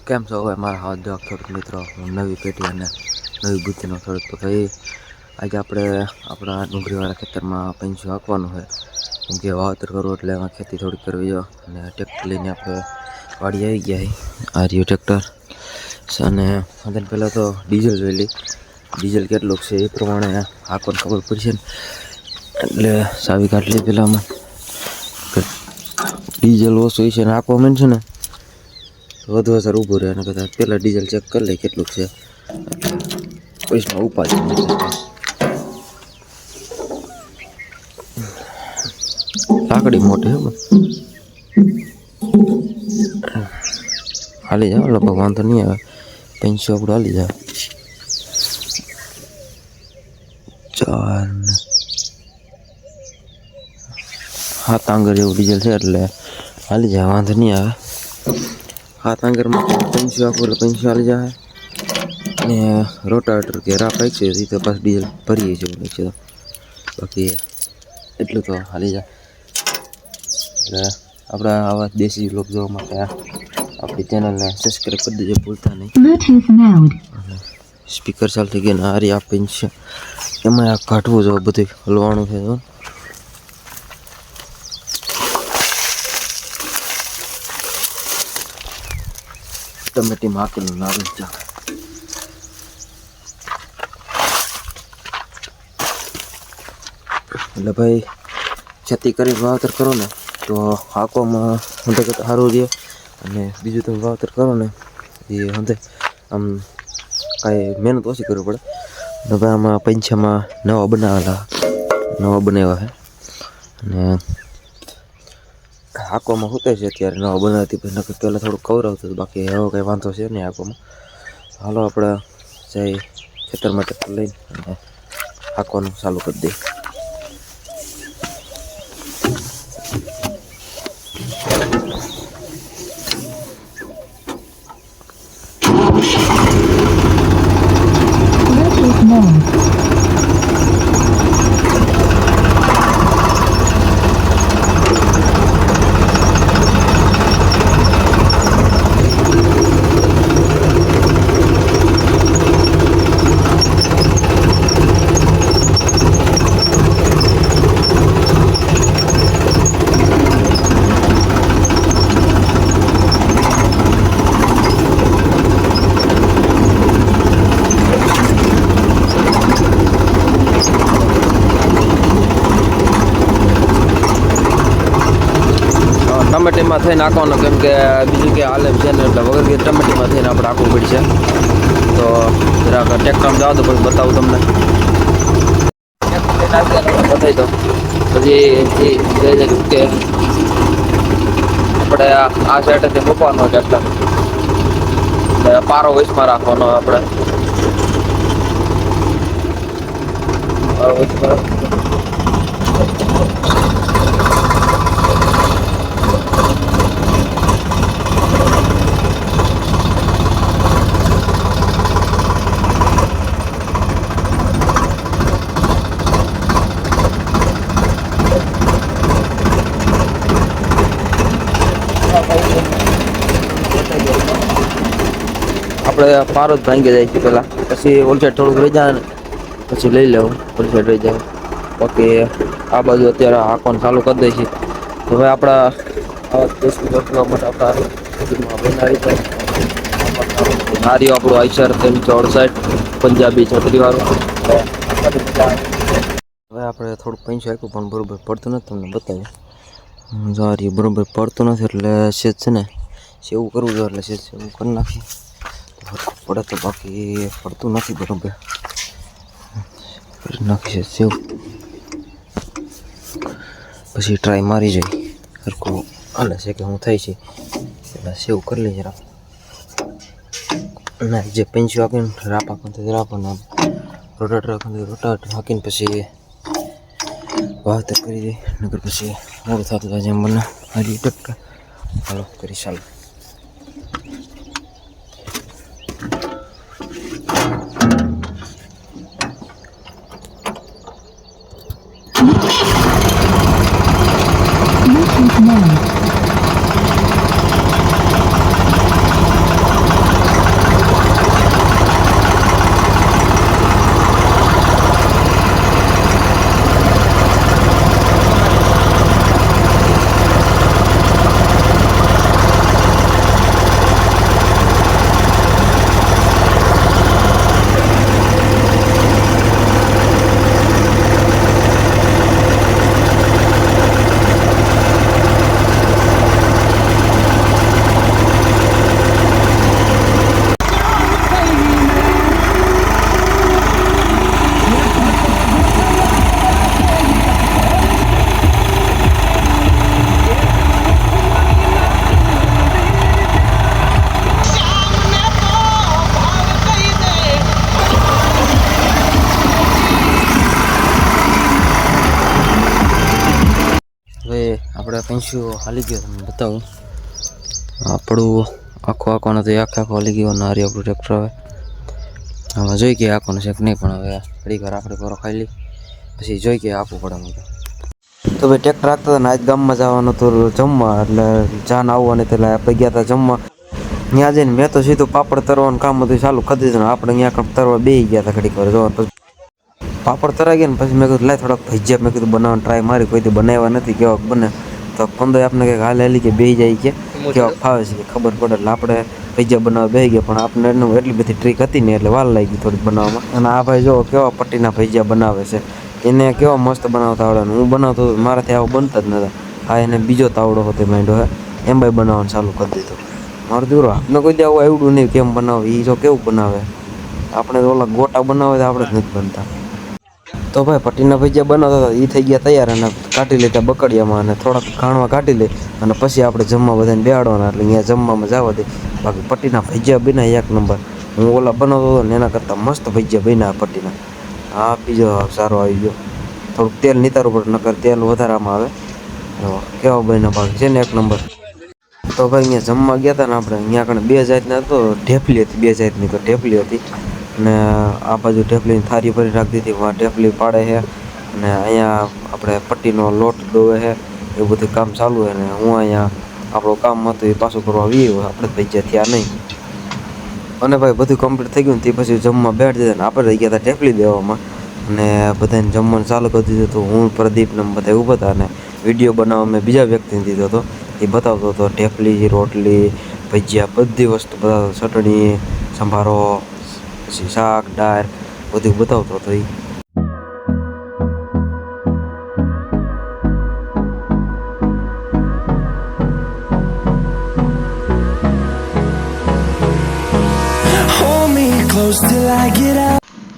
કેમ છો હવે મારા હાથ જો ખેડૂત મિત્રો નવી પેઢી અને નવી બુદ્ધિનો ખેડૂત તો ભાઈ આજે આપણે આપણા ડુંગળીવાળા ખેતરમાં પંચું હાંકવાનું છે કેમ કે વાવેતર કરવું એટલે એમાં ખેતી થોડીક કરવી જો અને ટ્રેક્ટર લઈને આપણે વાડી આવી ગયા આ રહ્યું ટ્રેક્ટર અને અંદર પહેલાં તો ડીઝલ જોઈ લઈ ડીઝલ કેટલું છે એ પ્રમાણે હાંકવાની ખબર પડશે ને એટલે સાવી કાઢ લઈ પહેલાં ડીઝલ ઓછું છે ને હાંકવા માંડશે ને વધુ અસર ઊભું રહે અને કદાચ પહેલાં ડીઝલ ચેક કરી લે કેટલું છે પૈસા ઉપાધિ લાકડી મોટી હે હાલી જાવ લગભગ વાંધો નહીં આવે 500 આપણું હાલી જાય 7 આંગર જેવું ડીઝલ છે એટલે હાલી જાય વાંધો નહીં આવે 7 આંગરમાં 500 આપવું એટલે 500 હાલી જાય અને રોટાવેટર કે રાપાય છે એ તો પાછું ડીઝલ ભરીએ છે છે તો બાકી એટલું તો હાલી જાય એટલે આપણા આવા દેશી વ્લોગ જોવા માટે આપણી ચેનલને સબસ્ક્રાઈબ કરી દેજો ભૂલતા નહીં સ્પીકર ચાલુ થઈ ગયા ને હારી આપીને છે એમાં આ કાઢવું જો બધું હલવાનું છે તો ટમેટી માકેલું લાવી જા એટલે ભાઈ ખેતી કરી વાવેતર કરો ને તો હાંકવામાં હંધે કરતાં સારું રહે અને બીજું તમે વાવેતર કરો ને એ હંધે આમ કાંઈ મહેનત ઓછી કરવી પડે ને ભાઈ આમાં પંછામાં નવા બનાવ્યા છે અને હાંકવામાં હોતે છે અત્યારે નવા બનાવતી પછી નકર પહેલાં થોડુંક કવરાવતું હતું બાકી હવે કંઈ વાંધો છે નહીં હાંકવામાં હાલો આપણે જઈ ખેતરમાં ટ્રેક્ટર લઈને અને હાંકવાનું ચાલુ કરી દઈએ ટમેટીમાં થઈને નાખવાનું કેમ કે બીજું કે હાલે છે ને એટલે વગર કે ટમેટીમાં થઈને આપણે આખું પડશે તો જરાક ટ્રેક્ટરમાં જાવ તો પછી બતાવું તમને બતાવી દો પછી કે આપણે આ સાઈડથી મૂકવાનો ટ્રેક્ટર એટલે પારો વચમાં રાખવાનો આપણે પારો વચમાં આપણે પારો જ ભાંગી જાય છે પહેલાં પછી ઓલ સાઈડ થોડુંક રહી જાય ને પછી લઈ લેવું ઓલ સાઈડ રહી જાય બાકી આ બાજુ અત્યારે હાંકવાનું ચાલુ કરી દઈએ છીએ તો હવે આપણા આવા દેશની વસ્તુઓ માટે આપણા બનાવી જાય નારીઓ આપણું આઈસર 368 પંજાબી છત્રીવાળું હવે આપણે થોડુંક પૈસા આપ્યું પણ બરાબર પડતું નથી તમને બતાવ્યું જો આ રહ્યું બરાબર પડતું નથી એટલે સેજ છે ને સેવું કરવું જોઈએ એટલે સેજ સેવું કરી નાખીએ પડે તો બાકી પડતું નથી બરાબર કરી નાખી સેવ પછી ટ્રાય મારી જાય સરખું હાલે છે કે હું થાય છે એટલે સેવ કરી લઈએ જરા ના જે પંચું આપીને રાપ આપવાનું રાપને રોટાવેટર હાંકીને પછી વાવેતર કરી દઈએ નગર પછી મોડું થતું થાય જેમ બને હાલી ટક્કા હાલો કરી ચાલો આપણે પંચ્યું હાલી ગયો તમને બતાવું. આપણું આખો નથી આખો હાલી ગયો નારી આપણું ટ્રેક્ટર હવે. હવે જોઈ કે આખોને છે કે નહીં, પણ હવે ઘડી વાર આપણે કરો ખાઈ લઈ પછી જોઈ કે આપવું પડે મને. તો ભાઈ ટ્રેક્ટર રાખતા હતા ને આજ ગામમાં જવાનું તો જમવા, એટલે જાન આવવાની એટલે આપણે ગયા હતા જમવા. ત્યાં જઈને મેં તો સીધું પાપડ તરવાનું કામ હતું ચાલુ કરી દીધું ને આપણે ત્યાં તરવા બેસી ગયા હતા ઘડીક વાર જોવા. પછી પાપડ તરાઈ ગયા ને પછી મેં કીધું લાય થોડાક ભજીયા મેં કીધું બનાવવાની ટ્રાય મારી, કોઈથી બનાવ્યા નથી કેવાક બને. તો પંદર આપણે કંઈક હાલ હેલી કે બેસી જાય કે કેવાક ફાવે છે ખબર પડે, એટલે આપણે ભજીયા બનાવવા બેસી ગયા. પણ આપણે એનું એટલી બધી ટ્રીક હતી ને એટલે વાર લાગી થોડીક બનાવવામાં. અને આ ભાઈ જો કેવા પટ્ટીના ભજીયા બનાવે છે, એને કેવા મસ્ત બનાવતા આવડે. હું બનાવતો મારાથી આવું બનતા જ નતા. આ એને બીજો તાવડો હતો માંડ્યો હે એમ ભાઈ બનાવવાનું ચાલુ કરી દીધું. મારું દૂરો આપણે કોઈ આવું આવડું નહીં કેમ બનાવે, એ જો કેવું બનાવે. આપણે તો ઓલા ગોટા બનાવે તો આપણે જ નથી બનતા. તો ભાઈ પટ્ટીના ભજીયા બનાવતા હતા એ થઈ ગયા તૈયાર અને કાઢી લેતા બકડિયામાં અને થોડાક ખાણવા કાઢી લે અને પછી આપણે જમવા બધાને બેહાડવાના, એટલે અહીંયા જમવામાં જવા દે. બાકી પટ્ટીના ભજીયા બન્યા એક નંબર. હું ઓલા બનાવતો હતો ને એના કરતાં મસ્ત ભજીયા બન્યા પટ્ટીના. હા બીજો સારો આવી ગયો. થોડુંક તેલ નીતારવું પડે નકર તેલ વધારામાં આવે. કેવા બન્યા બાકી છે ને એક નંબર. તો ભાઈ અહીંયા જમવા ગયા હતા ને આપણે, અહીંયા આગળ બે જાતના તો ઢેફલી હતી, બે જાતની તો ઢેફલી હતી. અને આ બાજુ ઢેફલીની થારી ભરી રાખી દીધી, વાં ઢેફલી પાડે છે અને અહીંયા આપણે પટ્ટીનો લોટ દોવે છે, એવું બધું કામ ચાલુ છે. ને હું અહીંયા આપણું કામ હતું એ પાછું કરવા આવીએ, આપણે ભજીયા થયા નહીં. અને ભાઈ બધું કમ્પ્લીટ થઈ ગયું ને તે પછી જમવા બેઠી દીધા ને આપણે રહી ગયા હતા ઢેફલી દેવામાં. અને બધાને જમવાનું ચાલુ કરી દીધું હતું. હું પ્રદીપને બધા ઊભા હતા અને વિડીયો બનાવવા મેં બીજા વ્યક્તિને દીધો હતો, એ બતાવતો હતો ઢેફલી રોટલી ભજીયા બધી વસ્તુ બતાવતો, ચટણી સંભારો પછી શાક દાળ બધું બતાવતો હતો એ.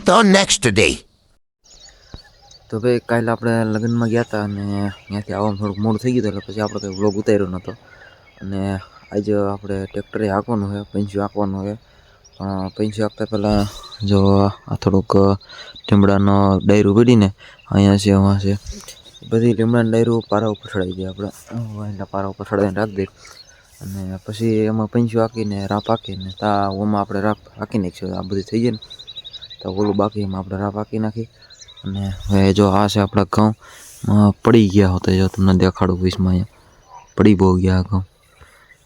The next day. તો ભાઈ કાલે આપણે લગ્નમાં ગયા હતા અને ત્યાંથી આવવામાં થોડુંક મોડું થઈ ગયું એટલે પછી આપણે કંઈ વ્લોગ ઉતાર્યો નહોતો. અને આજે આપણે ટ્રેક્ટરે હાંકવાનું હોય, પંચ્યું હાંકવાનું હોય. પણ પંચ્યું હાંકતા પહેલાં જો આ થોડુંક લીમડાનો ડાયરું પડીને અહીંયા છે વાં છે બધી લીમડાનું ડાયરું પારા ઉપર ચડાવી દઈએ આપણે, એના પારા ઉપર ચડાવીને રાખી દઈએ. અને પછી એમાં પંચ્યું હાંકીને રાપ હાંકીને ઓમાં આપણે રાપ હાંકી નાખીશું. આ બધી થઈ જાય ને તો ઓલું બાકી એમાં આપણે રાપ હાંકી નાખી. અને હવે જો આ છે આપણા ઘઉં પડી ગયા હોતા, જો તમને દેખાડું વીસમાં અહીંયા પડી બહુ ગયા ઘઉં.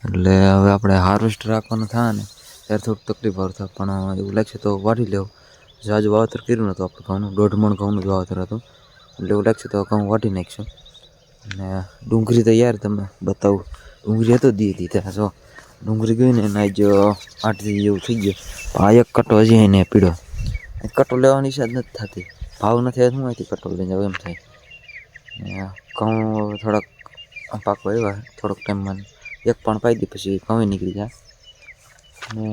એટલે હવે આપણે હાર્વેસ્ટ રાખવાનું થાય ને ત્યારે થોડુંક તકલીફ થાય, પણ એવું લાગશે તો વાઢી લેવું. જાજુ વાવેતર કર્યું નહોતું આપણે ઘઉંનું, 1.5 મણ ઘઉંનું જ વાવેતર હતું, એટલે એવું લાગશે તો ઘઉં વાઢી નાખીશું. અને ડુંગળી તો યાર તમે બતાવું, ડુંગળી હતો દીધી ત્યાં જો ડુંગળી ગઈ ને એના જ 8 દી એવું થઈ ગયું. આ એક કટો હજી એને પીડો, કટો લેવાની ઈચ્છા જ નથી થતી, ભાવ નથી હું અહીંથી કટો લઈને જાવ એમ થાય. ઘઉં થોડાક પાકવા આવ્યા થોડોક ટાઈમમાં, એક પણ પાઈ દી પછી ઘઉં નીકળી જાય. અને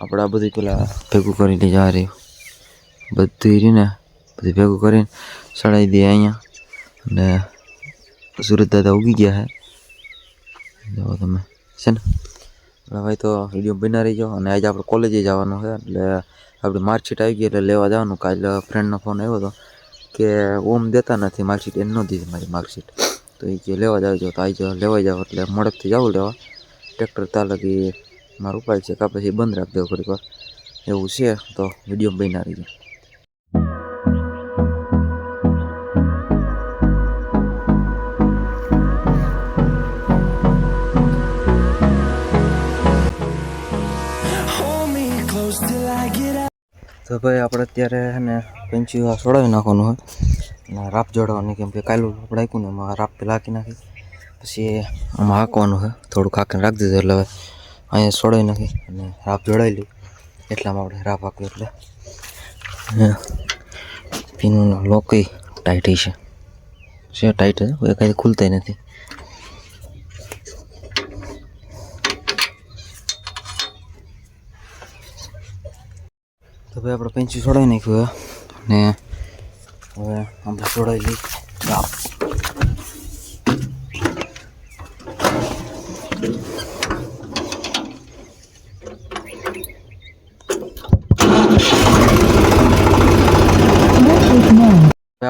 આપણે આ બધું પેલા ભેગું કરી લઈ જવા રહ્યું, બધું રહીને બધું ભેગું કરીને ચડાવી દઈએ અહીંયા. અને સુરત દાદા ઉગી ગયા છે જો તમે છે ને. ભાઈ તો વિડીયો બના રહી જાઓ. અને આજે આપણે કોલેજે જવાનું છે, એટલે આપણે માર્કશીટ આવી ગઈ એટલે લેવા જવાનું. કાલે ફ્રેન્ડનો ફોન આવ્યો હતો કે ઓમ દેતા નથી માર્કશીટ, એને ન દીધી મારી માર્કશીટ, તો એ કે લેવા જાવ તો આજે લેવા જાવ. એટલે મોડેકથી જવું લેવા, ટ્રેક્ટર તાલકી મારું ઉપાય છે કાં પછી બંધ રાખી દેવું ઘડીક વાર એવું છે. તો વિડીયો બના રહી જાય. તો ભાઈ આપણે અત્યારે ને પંચ્યું સોડાવી નાખવાનું હોય અને રાપ જોડવાની, કેમ કે કાલું આપણે આપ્યું ને એમાં રાપ પેલા હાંકી નાખી પછી આમાં હાંકવાનું હોય. થોડુંક હાંકીને રાખી દીધું એટલે હવે અહીંયા સોડાવી નાખી અને રાપ જોડાવી લઈ. એટલામાં આપણે રાપ હાંક્યું એટલે પીનું લોક ટાઈટ છે ટાઈટ છે, કાંઈ ખુલતા નથી. તો ભાઈ આપણે પંચ્યું છોડાવી નાખ્યું અને હવે આપણે છોડાવી લઈ રાપ.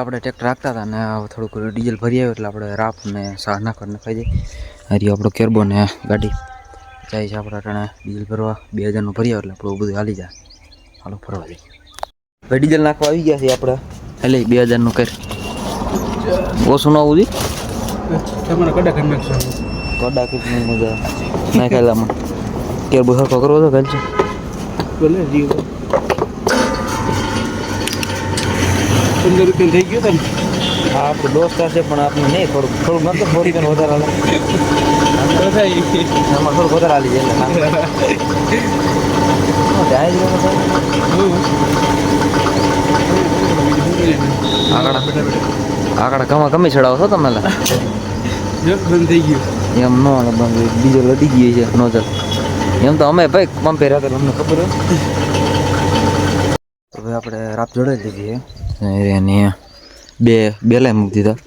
આપણે ટ્રેક્ટર રાખતા હતા ને થોડુંક ડીઝલ ભરી આવ્યું એટલે આપણે રાપ ને સાહ નાખવા નખાઈ જાય. હારી આપણો કેરબો ને ગાડી જાય છે આપણે અટાણે ડીઝલ ભરવા 2000નું ભરી આવે એટલે આપણું બધું હાલી જાય. હાલો ફરવા જઈએ. ભાઈ ડીઝલ નાખવા આવી ગયા છે આપણે. એટલે 2000નું કર ઓછું ન આવવું જોઈએ. તમારા કડા કરી નાખશો. કડા કેટલી મજા નાખેલામાં કેરબો સરખો કરવો તો કાલ છે બોલે જીવ 15 રૂપિયા થઈ ગયો તને. હા આપણું દોસ્ત છે પણ આપણે નહીં થોડુંક નતો 4 રૂપિયાનું વધારે હાલે એમાં થોડુંક વધારે હાલી જાય આગળ કમી ચડાવો છો તમે બંધ થઈ ગયું એમ ન બીજો લડી ગઈ છે નોઝલ એમ તો અમે ભાઈ પંપે રહેતા અમને ખબર હોય તો ભાઈ આપણે રાપ જોડાઈ લીધી છે અને બે બેલાય મૂકી દીધા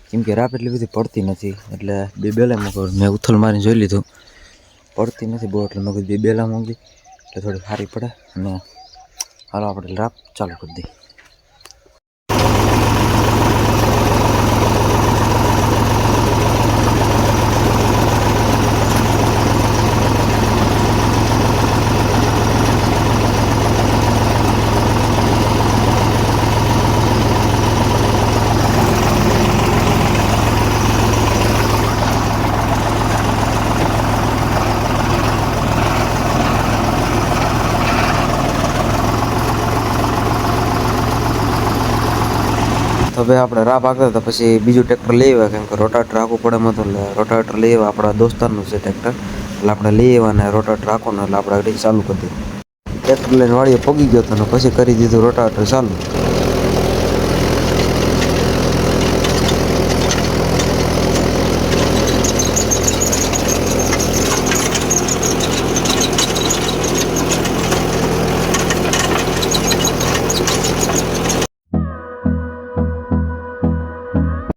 કેમ કે રાપ એટલી બધી પડતી નથી એટલે બે બેલાય મૂકો મેં ઉથલ મારીને જોઈ લીધું પડતી નથી બહુ એટલે મેં બે બેલા મૂકી એટલે થોડી સારી પડે અને હાલો આપણે રાપ ચાલુ કરી દઈએ. તો ભાઈ આપણે રાપ આગળ હતા પછી બીજું ટ્રેક્ટર લઈ આવ્યા કેમ કે રોટાવેટર રાખવું પડે એમાં તો એટલે રોટાવેટર લઈ આવ્યા આપણા દોસ્તારનું છે ટ્રેક્ટર એટલે આપણે લઈ આવ્યા ને રોટાવેટર રાખવાનું એટલે આપણે ચાલુ કરી દીધું. ટ્રેક્ટર લઈને વાડીએ પગી ગયો હતો ને પછી કરી દીધું રોટાવેટર ચાલુ.